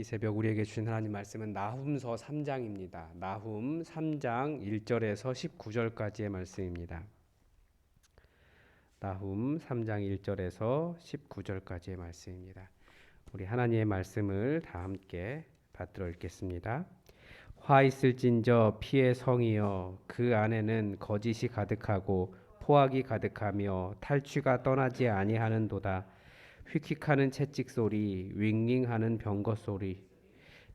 이 새벽 우리에게 주신 하나님 말씀은 나훔서 3장입니다. 나훔 3장 1절에서 19절까지의 말씀입니다. 나훔 3장 1절에서 19절까지의 말씀입니다. 우리 하나님의 말씀을 다 함께 받들어 읽겠습니다. 화 있을진저 피의 성이여 그 안에는 거짓이 가득하고 포악이 가득하며 탈취가 떠나지 아니하는도다. 휙휙하는 채찍 소리, 윙윙하는 병거 소리,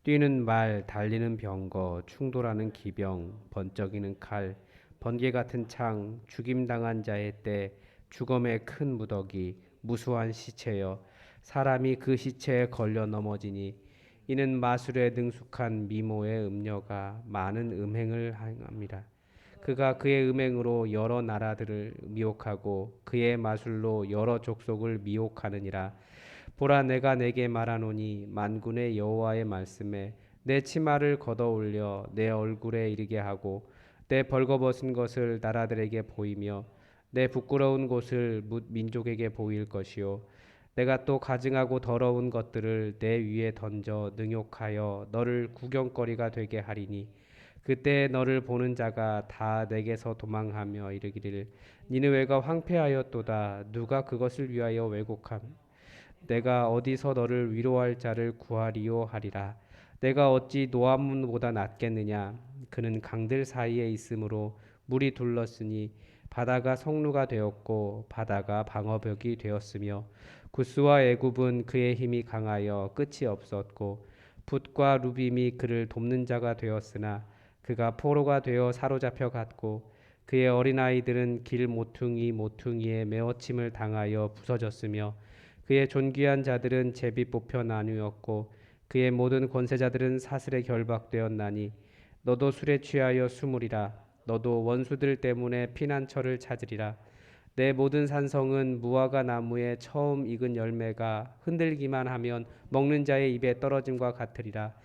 뛰는 말, 달리는 병거, 충돌하는 기병, 번쩍이는 칼, 번개 같은 창, 죽임당한 자의 때, 죽음의 큰 무더기, 무수한 시체여, 사람이 그 시체에 걸려 넘어지니, 이는 마술에 능숙한 미모의 음녀가 많은 음행을 행합니다. 그가 그의 음행으로 여러 나라들을 미혹하고 그의 마술로 여러 족속을 미혹하느니라. 보라 내가 내게 말하노니 만군의 여호와의 말씀에 내 치마를 걷어 올려 내 얼굴에 이르게 하고 내 벌거벗은 것을 나라들에게 보이며 내 부끄러운 곳을 뭇 민족에게 보일 것이요 내가 또 가증하고 더러운 것들을 내 위에 던져 능욕하여 너를 구경거리가 되게 하리니 그때 너를 보는 자가 다 내게서 도망하며 이르기를 니느웨가 황폐하였도다 누가 그것을 위하여 왜곡함 내가 어디서 너를 위로할 자를 구하리요 하리라 내가 어찌 노아문보다 낫겠느냐 그는 강들 사이에 있으므로 물이 둘렀으니 바다가 성루가 되었고 바다가 방어벽이 되었으며 구스와 애굽은 그의 힘이 강하여 끝이 없었고 붓과 루빔이 그를 돕는 자가 되었으나 그가 포로가 되어 사로잡혀 갔고 그의 어린아이들은 길 모퉁이에 메어침을 당하여 부서졌으며 그의 존귀한 자들은 제비 뽑혀 나누었고 그의 모든 권세자들은 사슬에 결박되었나니 너도 술에 취하여 숨으리라 너도 원수들 때문에 피난처를 찾으리라 내 모든 산성은 무화과 나무에 처음 익은 열매가 흔들기만 하면 먹는 자의 입에 떨어짐과 같으리라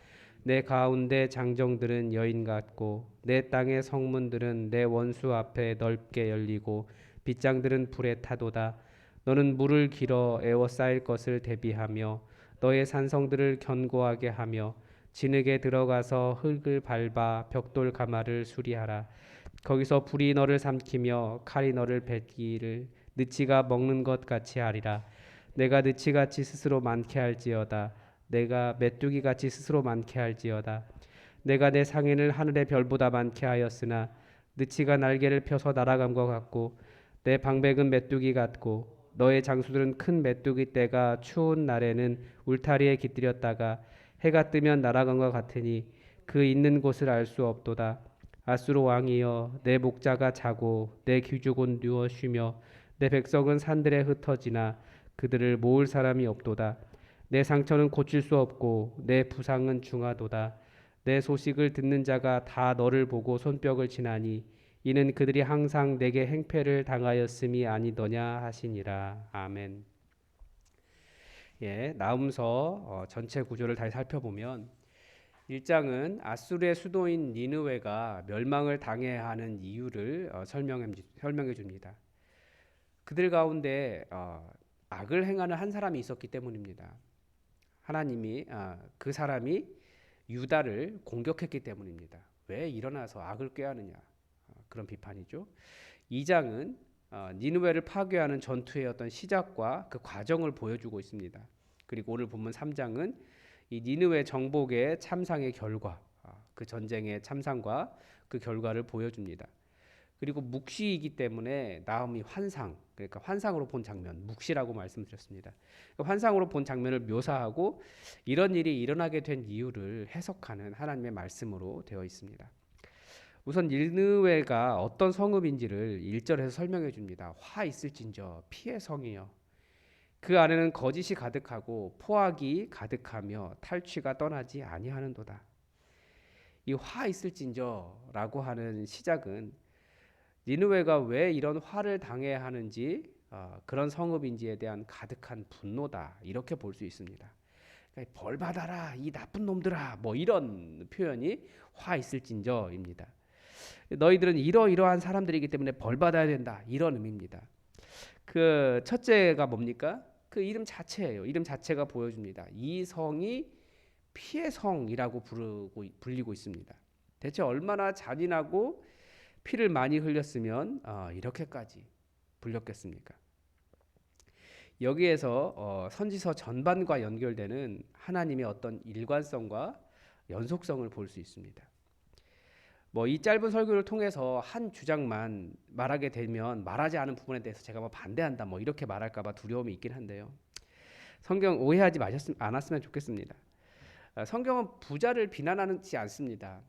내 가운데 장정들은 여인 같고 내 땅의 성문들은 내 원수 앞에 넓게 열리고 빗장들은 불에 타도다 너는 물을 길어 에워싸일 것을 대비하며 너의 산성들을 견고하게 하며 진흙에 들어가서 흙을 밟아 벽돌 가마를 수리하라 거기서 불이 너를 삼키며 칼이 너를 뱉기를 느치가 먹는 것 같이 하리라 내가 느치같이 스스로 많게 할지어다 내가 메뚜기같이 스스로 많게 할지어다 내가 내 상인을 하늘의 별보다 많게 하였으나 느치가 날개를 펴서 날아감과 같고 내 방백은 메뚜기 같고 너의 장수들은 큰 메뚜기 떼가 추운 날에는 울타리에 깃들였다가 해가 뜨면 날아간과 같으니 그 있는 곳을 알 수 없도다 아수르 왕이여 내 목자가 자고 내 귀족은 누워 쉬며 내 백성은 산들에 흩어지나 그들을 모을 사람이 없도다 내 상처는 고칠 수 없고 내 부상은 중하도다 내 소식을 듣는 자가 다 너를 보고 손뼉을 치나니 이는 그들이 항상 내게 행패를 당하였음이 아니더냐 하시니라. 아멘. 예, 나훔서 전체 구조를 다시 살펴보면 1장은 아수르의 수도인 니느웨가 멸망을 당해야 하는 이유를 설명해 줍니다. 그들 가운데 악을 행하는 한 사람이 있었기 때문입니다. 하나님이 그 사람이 유다를 공격했기 때문입니다. 왜 일어나서 악을 꾀하느냐 그런 비판이죠. 2장은 니느웨를 파괴하는 전투의 어떤 시작과 그 과정을 보여주고 있습니다. 그리고 오늘 본문 3장은 이 니느웨 정복의 참상의 결과, 그 전쟁의 참상과 그 결과를 보여줍니다. 그리고 묵시이기 때문에 나훔이 환상, 그러니까 환상으로 본 장면, 묵시라고 말씀드렸습니다. 환상으로 본 장면을 묘사하고 이런 일이 일어나게 된 이유를 해석하는 하나님의 말씀으로 되어 있습니다. 우선 니느웨가 어떤 성읍인지를 1절에서 설명해 줍니다. 화 있을진저 피의 성이여 그 안에는 거짓이 가득하고 포악이 가득하며 탈취가 떠나지 아니하는도다. 이 화 있을진저라고 하는 시작은 니느웨가 왜 이런 화를 당해야 하는지 그런 성읍인지에 대한 가득한 분노다 이렇게 볼 수 있습니다. 그러니까 벌 받아라 이 나쁜 놈들아 뭐 이런 표현이 화 있을진저입니다. 너희들은 이러이러한 사람들이기 때문에 벌 받아야 된다 이런 의미입니다. 그 첫째가 뭡니까? 그 이름 자체예요. 이름 자체가 보여줍니다. 이 성이 피의 성이라고 불리고 있습니다. 대체 얼마나 잔인하고 피를 많이 흘렸으면 이렇게까지 불렸겠습니까? 여기에서 선지서 전반과 연결되는 하나님의 어떤 일관성과 연속성을 볼 수 있습니다. 뭐 이 짧은 설교를 통해서 한 주장만 말하게 되면 말하지 않은 부분에 대해서 제가 뭐 반대한다 뭐 이렇게 말할까봐 두려움이 있긴 한데요. 성경 오해하지 않았으면 좋겠습니다. 성경은 부자를 비난하지 않습니다.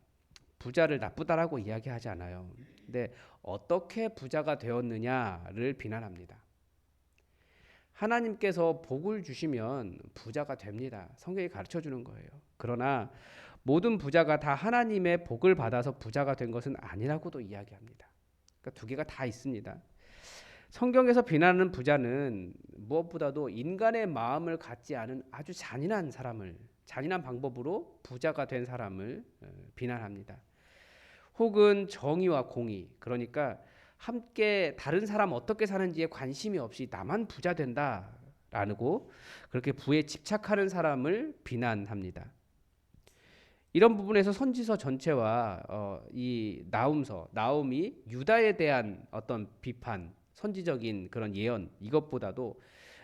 부자를 나쁘다라고 이야기하지 않아요. 근데 어떻게 부자가 되었느냐를 비난합니다. 하나님께서 복을 주시면 부자가 됩니다. 성경이 가르쳐 주는 거예요. 그러나 모든 부자가 다 하나님의 복을 받아서 부자가 된 것은 아니라고도 이야기합니다. 그러니까 두 개가 다 있습니다. 성경에서 비난하는 부자는 무엇보다도 인간의 마음을 갖지 않은 아주 잔인한 방법으로 부자가 된 사람을 비난합니다. 혹은 정의와 공의, 그러니까 함께 다른 사람 어떻게 사는지에 관심이 없이 나만 부자 된다라고 그렇게 부에 집착하는 사람을 비난합니다. 이런 부분에서 선지서 전체와 이 나움이 유다에 대한 어떤 비판, 선지적인 그런 예언 이것보다도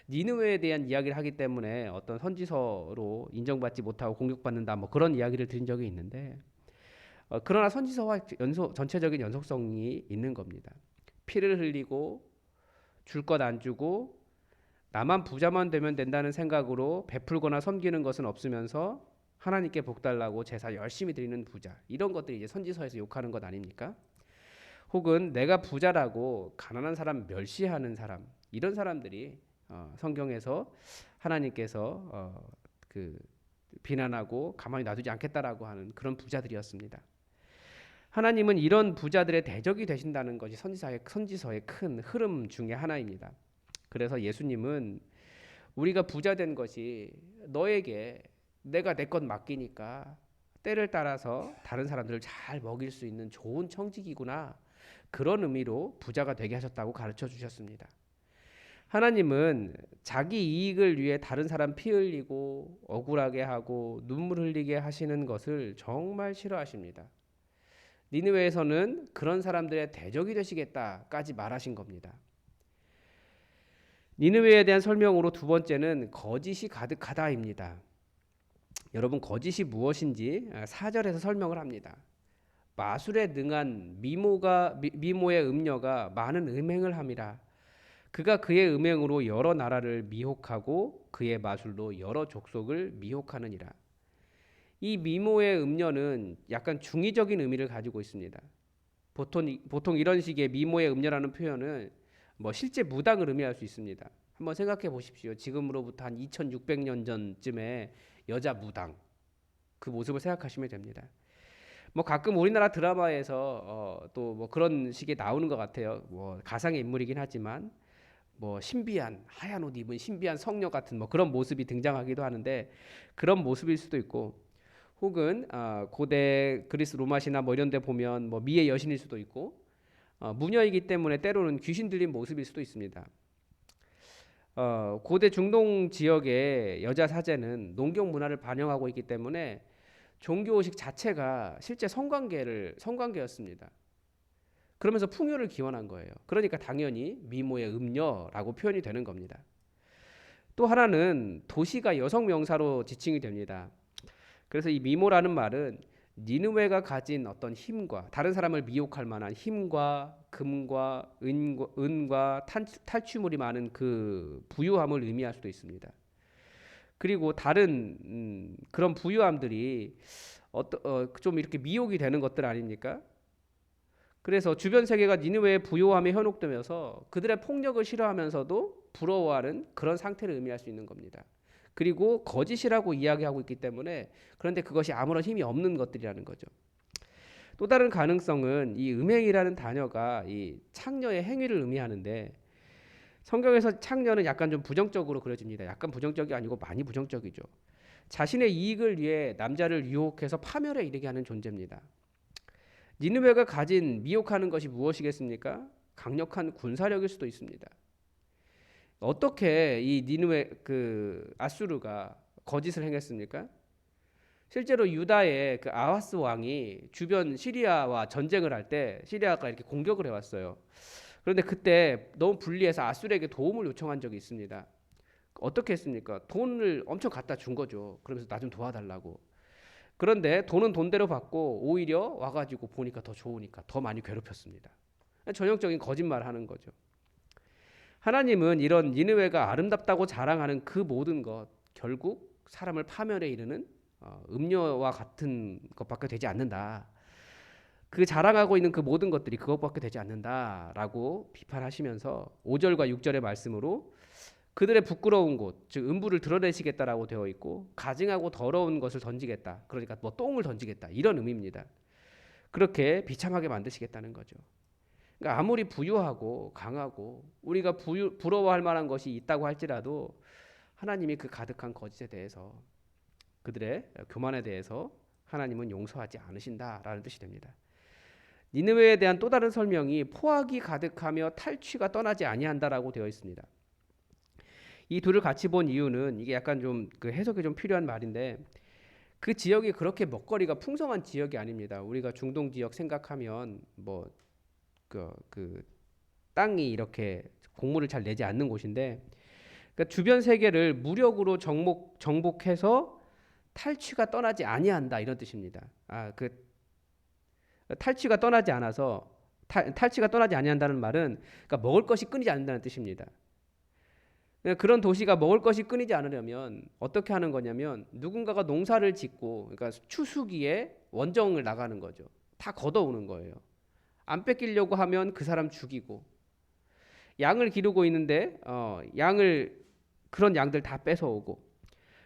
니느웨에 대한 이야기를 하기 때문에 어떤 선지서로 인정받지 못하고 공격받는다 뭐 그런 이야기를 드린 적이 있는데 그러나 선지서와 전체적인 연속성이 있는 겁니다. 피를 흘리고 줄 것 안 주고 나만 부자만 되면 된다는 생각으로 베풀거나 섬기는 것은 없으면서 하나님께 복 달라고 제사 열심히 드리는 부자, 이런 것들이 이제 선지서에서 욕하는 것 아닙니까? 혹은 내가 부자라고 가난한 사람 멸시하는 사람, 이런 사람들이 성경에서 하나님께서 그 비난하고 가만히 놔두지 않겠다라고 하는 그런 부자들이었습니다. 하나님은 이런 부자들의 대적이 되신다는 것이 선지서의 큰 흐름 중에 하나입니다. 그래서 예수님은 우리가 부자 된 것이 너에게 내가 내 것 맡기니까 때를 따라서 다른 사람들을 잘 먹일 수 있는 좋은 청지기구나, 그런 의미로 부자가 되게 하셨다고 가르쳐 주셨습니다. 하나님은 자기 이익을 위해 다른 사람 피 흘리고 억울하게 하고 눈물 흘리게 하시는 것을 정말 싫어하십니다. 니느웨에서는 그런 사람들의 대적이 되시겠다까지 말하신 겁니다. 니느웨에 대한 설명으로 두 번째는 거짓이 가득하다입니다. 여러분, 거짓이 무엇인지 4절에서 설명을 합니다. 마술에 능한 미모의 음녀가 많은 음행을 함이라. 그가 그의 음행으로 여러 나라를 미혹하고 그의 마술로 여러 족속을 미혹하느니라. 이 미모의 음녀는 약간 중의적인 의미를 가지고 있습니다. 보통 이런 식의 미모의 음녀라는 표현은 뭐 실제 무당을 의미할 수 있습니다. 한번 생각해 보십시오. 지금으로부터 한 2600년 전쯤에 여자 무당, 그 모습을 생각하시면 됩니다. 뭐 가끔 우리나라 드라마에서 또 뭐 그런 식의 나오는 것 같아요. 뭐 가상의 인물이긴 하지만 뭐 신비한 하얀 옷 입은 신비한 성녀 같은 뭐 그런 모습이 등장하기도 하는데, 그런 모습일 수도 있고, 혹은 고대 그리스 로마시나 뭐 이런 데 보면 뭐 미의 여신일 수도 있고, 무녀이기 때문에 때로는 귀신 들린 모습일 수도 있습니다. 고대 중동 지역의 여자 사제는 농경 문화를 반영하고 있기 때문에 종교의식 자체가 실제 성관계였습니다. 그러면서 풍요를 기원한 거예요. 그러니까 당연히 미모의 음녀라고 표현이 되는 겁니다. 또 하나는 도시가 여성 명사로 지칭이 됩니다. 그래서 이 미모라는 말은 니느웨가 가진 어떤 힘과 다른 사람을 미혹할 만한 힘과 금과 은과 탈취물이 많은 그 부유함을 의미할 수도 있습니다. 그리고 다른 그런 부유함들이 좀 이렇게 미혹이 되는 것들 아닙니까? 그래서 주변 세계가 니느웨의 부유함에 현혹되면서 그들의 폭력을 싫어하면서도 부러워하는 그런 상태를 의미할 수 있는 겁니다. 그리고 거짓이라고 이야기하고 있기 때문에, 그런데 그것이 아무런 힘이 없는 것들이라는 거죠. 또 다른 가능성은 이 음행이라는 단어가 이 창녀의 행위를 의미하는데, 성경에서 창녀는 약간 좀 부정적으로 그려집니다. 약간 부정적이 아니고 많이 부정적이죠. 자신의 이익을 위해 남자를 유혹해서 파멸에 이르게 하는 존재입니다. 니느웨가 가진 미혹하는 것이 무엇이겠습니까? 강력한 군사력일 수도 있습니다. 어떻게 이 니느웨 아수르가 거짓을 행했습니까? 실제로 유다의 그 아하스 왕이 주변 시리아와 전쟁을 할 때 시리아가 이렇게 공격을 해왔어요. 그런데 그때 너무 불리해서 아수르에게 도움을 요청한 적이 있습니다. 어떻게 했습니까? 돈을 엄청 갖다 준 거죠. 그러면서 나 좀 도와달라고. 그런데 돈은 돈대로 받고 오히려 와가지고 보니까 더 좋으니까 더 많이 괴롭혔습니다. 전형적인 거짓말 하는 거죠. 하나님은 이런 니느웨가 아름답다고 자랑하는 그 모든 것 결국 사람을 파멸에 이르는 음료와 같은 것밖에 되지 않는다. 그 자랑하고 있는 그 모든 것들이 그것밖에 되지 않는다라고 비판하시면서 5절과 6절의 말씀으로 그들의 부끄러운 곳, 즉 음부를 드러내시겠다라고 되어 있고 가증하고 더러운 것을 던지겠다. 그러니까 뭐 똥을 던지겠다. 이런 의미입니다. 그렇게 비참하게 만드시겠다는 거죠. 그러니까 아무리 부유하고 강하고 우리가 부러워할 만한 것이 있다고 할지라도 하나님이 그 가득한 거짓에 대해서 그들의 교만에 대해서 하나님은 용서하지 않으신다라는 뜻이 됩니다. 니느웨에 대한 또 다른 설명이 포악이 가득하며 탈취가 떠나지 아니한다라고 되어 있습니다. 이 둘을 같이 본 이유는 이게 약간 좀 그 해석이 좀 필요한 말인데 그 지역이 그렇게 먹거리가 풍성한 지역이 아닙니다. 우리가 중동 지역 생각하면 뭐 그 땅이 이렇게 곡물을 잘 내지 않는 곳인데 그러니까 주변 세계를 무력으로 정복해서 탈취가 떠나지 아니한다 이런 뜻입니다. 그 탈취가 떠나지 않아서 탈취가 떠나지 아니한다는 말은 그러니까 먹을 것이 끊이지 않는다는 뜻입니다. 그런 도시가 먹을 것이 끊이지 않으려면 어떻게 하는 거냐면 누군가가 농사를 짓고 그러니까 추수기에 원정을 나가는 거죠. 다 걷어오는 거예요. 안 뺏기려고 하면 그 사람 죽이고 양을 기르고 있는데 그런 양들 다 뺏어오고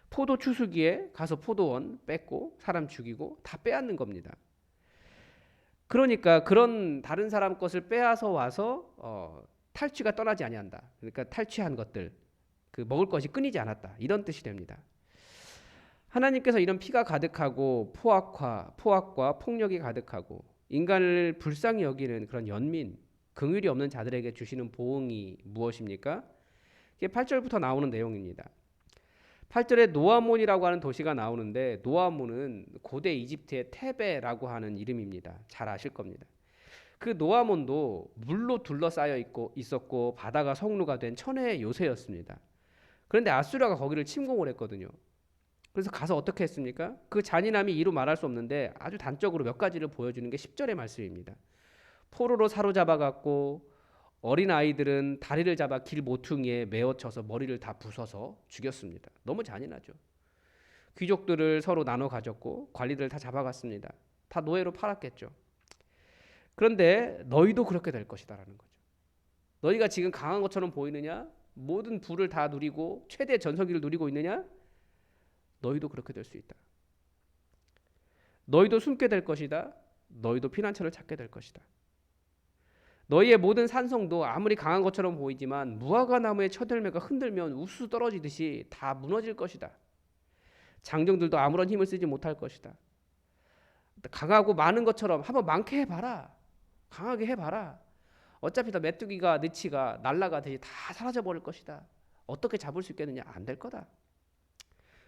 포도 추수기에 가서 포도원 뺏고 사람 죽이고 다 빼앗는 겁니다. 그러니까 그런 다른 사람 것을 빼앗아 와서 탈취가 떠나지 아니한다. 그러니까 탈취한 것들 그 먹을 것이 끊이지 않았다. 이런 뜻이 됩니다. 하나님께서 이런 피가 가득하고 포악과 폭력이 가득하고 인간을 불쌍히 여기는 그런 연민, 긍휼이 없는 자들에게 주시는 보응이 무엇입니까? 이게 8절부터 나오는 내용입니다. 8절에 노아몬이라고 하는 도시가 나오는데 노아몬은 고대 이집트의 테베라고 하는 이름입니다. 잘 아실 겁니다. 그 노아몬도 물로 둘러싸여 있었고 바다가 성루가 된 천혜의 요새였습니다. 그런데 아수르가 거기를 침공을 했거든요. 그래서 가서 어떻게 했습니까? 그 잔인함이 이루 말할 수 없는데 아주 단적으로 몇 가지를 보여주는 게 10절의 말씀입니다. 포로로 사로잡아갔고 어린 아이들은 다리를 잡아 길 모퉁이에 메어쳐서 머리를 다 부숴서 죽였습니다. 너무 잔인하죠. 귀족들을 서로 나눠 가졌고 관리들을 다 잡아갔습니다. 다 노예로 팔았겠죠. 그런데 너희도 그렇게 될 것이다라는 거죠. 너희가 지금 강한 것처럼 보이느냐? 모든 부를 다 누리고 최대 전성기를 누리고 있느냐? 너희도 그렇게 될 수 있다. 너희도 숨게 될 것이다. 너희도 피난처를 찾게 될 것이다. 너희의 모든 산성도 아무리 강한 것처럼 보이지만 무화과 나무의 쳐들매가 흔들면 우수 떨어지듯이 다 무너질 것이다. 장정들도 아무런 힘을 쓰지 못할 것이다. 강하고 많은 것처럼 한번 많게 해봐라. 강하게 해봐라. 어차피 다 메뚜기가 느치가 날아가듯이 다 사라져버릴 것이다. 어떻게 잡을 수 있겠느냐? 안 될 거다.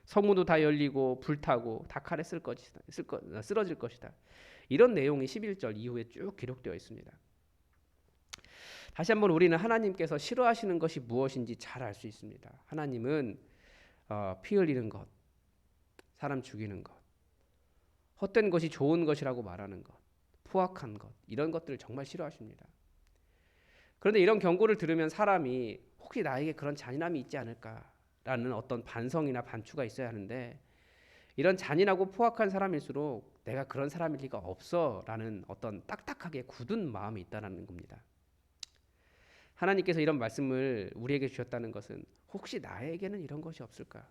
성문도 다 열리고 불타고 다 칼에 쓰러질 것이다. 이런 내용이 11절 이후에 쭉 기록되어 있습니다. 다시 한번 우리는 하나님께서 싫어하시는 것이 무엇인지 잘 알 수 있습니다. 하나님은 피 흘리는 것, 사람 죽이는 것, 헛된 것이 좋은 것이라고 말하는 것, 포악한 것 이런 것들을 정말 싫어하십니다. 그런데 이런 경고를 들으면 사람이 혹시 나에게 그런 잔인함이 있지 않을까라는 어떤 반성이나 반추가 있어야 하는데 이런 잔인하고 포악한 사람일수록 내가 그런 사람일 리가 없어라는 어떤 딱딱하게 굳은 마음이 있다는 겁니다. 하나님께서 이런 말씀을 우리에게 주셨다는 것은 혹시 나에게는 이런 것이 없을까?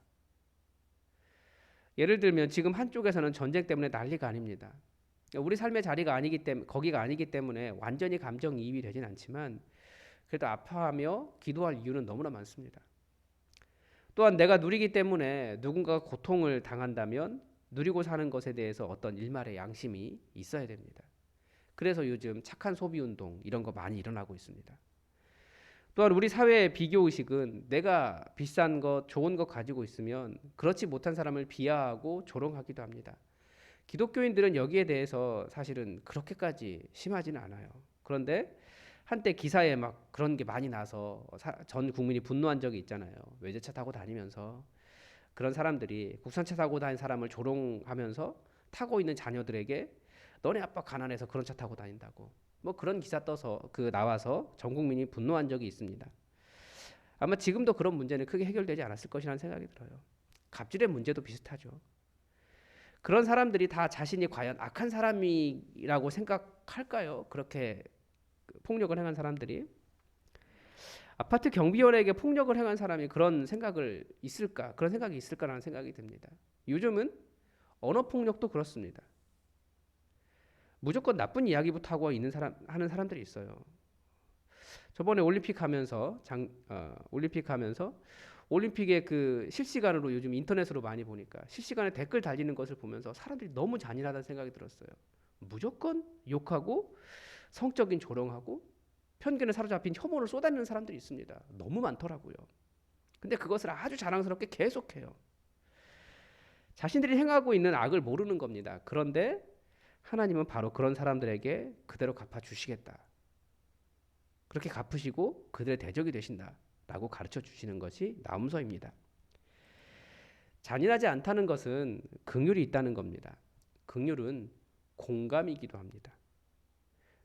예를 들면 지금 한쪽에서는 전쟁 때문에 난리가 아닙니다. 우리 삶의 자리가 아니기 때문에 거기가 아니기 때문에 완전히 감정이입이 되진 않지만 그래도 아파하며 기도할 이유는 너무나 많습니다. 또한 내가 누리기 때문에 누군가가 고통을 당한다면 누리고 사는 것에 대해서 어떤 일말의 양심이 있어야 됩니다. 그래서 요즘 착한 소비 운동 이런 거 많이 일어나고 있습니다. 또한 우리 사회의 비교 의식은 내가 비싼 것, 좋은 것 가지고 있으면 그렇지 못한 사람을 비하하고 조롱하기도 합니다. 기독교인들은 여기에 대해서 사실은 그렇게까지 심하지는 않아요. 그런데 한때 기사에 막 그런 게 많이 나서 전 국민이 분노한 적이 있잖아요. 외제차 타고 다니면서 그런 사람들이 국산차 타고 다니는 사람을 조롱하면서 타고 있는 자녀들에게 너네 아빠 가난해서 그런 차 타고 다닌다고 뭐 그런 기사 떠서 나와서 전 국민이 분노한 적이 있습니다. 아마 지금도 그런 문제는 크게 해결되지 않았을 것이라는 생각이 들어요. 갑질의 문제도 비슷하죠. 그런 사람들이 다 자신이 과연 악한 사람이라고 생각할까요? 그렇게 폭력을 행한 사람들이 아파트 경비원에게 폭력을 행한 사람이 그런 생각을 있을까? 그런 생각이 있을까라는 생각이 듭니다. 요즘은 언어 폭력도 그렇습니다. 무조건 나쁜 이야기부터 하고 하는 사람들이 있어요. 저번에 올림픽 하면서 올림픽의 그 실시간으로 요즘 인터넷으로 많이 보니까 실시간에 댓글 달리는 것을 보면서 사람들이 너무 잔인하다는 생각이 들었어요. 무조건 욕하고 성적인 조롱하고 편견에 사로잡힌 혐오를 쏟아내는 사람들이 있습니다. 너무 많더라고요. 근데 그것을 아주 자랑스럽게 계속해요. 자신들이 행하고 있는 악을 모르는 겁니다. 그런데 하나님은 바로 그런 사람들에게 그대로 갚아주시겠다. 그렇게 갚으시고 그들의 대적이 되신다라고 가르쳐 주시는 것이 나음서입니다. 잔인하지 않다는 것은 긍휼이 있다는 겁니다. 긍휼은 공감이기도 합니다.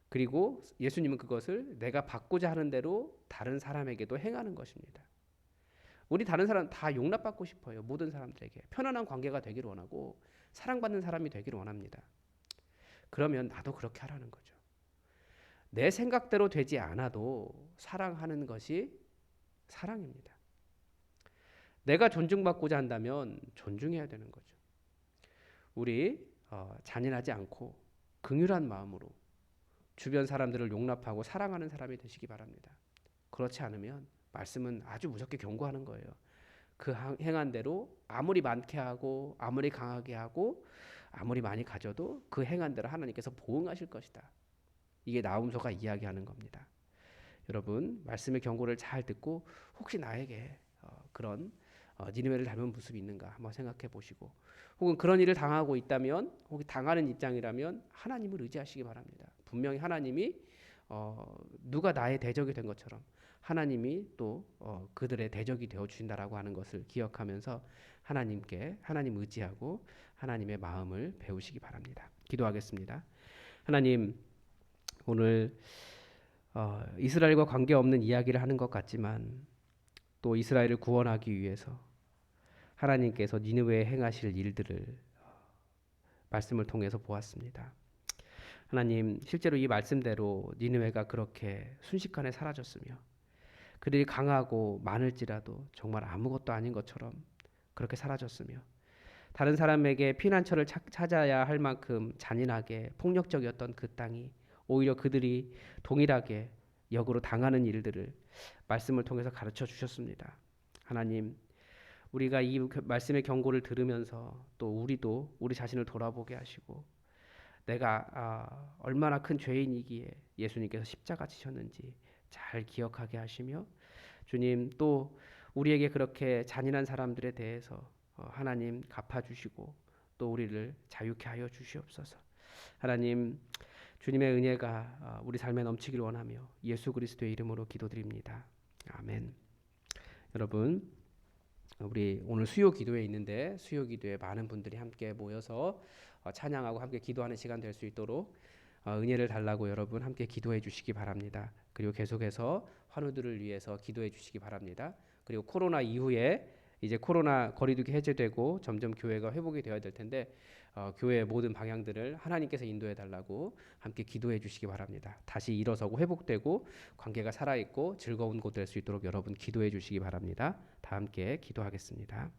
그리고 예수님은 그것을 내가 받고자 하는 대로 다른 사람에게도 행하는 것입니다. 우리 다른 사람 다 용납받고 싶어요. 모든 사람들에게 편안한 관계가 되기를 원하고 사랑받는 사람이 되기를 원합니다. 그러면 나도 그렇게 하라는 거죠. 내 생각대로 되지 않아도 사랑하는 것이 사랑입니다. 내가 존중받고자 한다면 존중해야 되는 거죠. 우리 잔인하지 않고 긍휼한 마음으로 주변 사람들을 용납하고 사랑하는 사람이 되시기 바랍니다. 그렇지 않으면 말씀은 아주 무섭게 경고하는 거예요. 그 행한 대로 아무리 많게 하고 아무리 강하게 하고 아무리 많이 가져도 그 행한 대로 하나님께서 보응하실 것이다. 이게 나음서가 이야기하는 겁니다. 여러분 말씀의 경고를 잘 듣고 혹시 나에게 그런 니느웨를 닮은 모습이 있는가 한번 생각해 보시고 혹은 그런 일을 당하고 있다면 혹은 당하는 입장이라면 하나님을 의지하시기 바랍니다. 분명히 하나님이 누가 나의 대적이 된 것처럼 하나님이 또 그들의 대적이 되어 주신다라고 하는 것을 기억하면서 하나님 의지하고 하나님의 마음을 배우시기 바랍니다. 기도하겠습니다. 하나님 오늘 이스라엘과 관계없는 이야기를 하는 것 같지만 또 이스라엘을 구원하기 위해서 하나님께서 니느웨에 행하실 일들을 말씀을 통해서 보았습니다. 하나님 실제로 이 말씀대로 니느웨가 그렇게 순식간에 사라졌으며 그들이 강하고 많을지라도 정말 아무것도 아닌 것처럼 그렇게 사라졌으며 다른 사람에게 피난처를 찾아야 할 만큼 잔인하게 폭력적이었던 그 땅이 오히려 그들이 동일하게 역으로 당하는 일들을 말씀을 통해서 가르쳐 주셨습니다. 하나님 우리가 이 말씀의 경고를 들으면서 또 우리도 우리 자신을 돌아보게 하시고 내가 얼마나 큰 죄인이기에 예수님께서 십자가 지셨는지 잘 기억하게 하시며 주님 또 우리에게 그렇게 잔인한 사람들에 대해서 하나님 갚아주시고 또 우리를 자유케 하여 주시옵소서. 하나님 주님의 은혜가 우리 삶에 넘치길 원하며 예수 그리스도의 이름으로 기도드립니다. 아멘. 여러분 우리 오늘 수요 기도회 있는데 수요 기도에 많은 분들이 함께 모여서 찬양하고 함께 기도하는 시간 될 수 있도록 은혜를 달라고 여러분 함께 기도해 주시기 바랍니다. 그리고 계속해서 환우들을 위해서 기도해 주시기 바랍니다. 그리고 코로나 이후에 이제 코로나 거리두기 해제되고 점점 교회가 회복이 되어야 될 텐데 교회의 모든 방향들을 하나님께서 인도해 달라고 함께 기도해 주시기 바랍니다. 다시 일어서고 회복되고 관계가 살아있고 즐거운 곳 될 수 있도록 여러분 기도해 주시기 바랍니다. 다 함께 기도하겠습니다.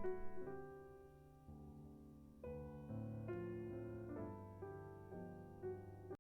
음.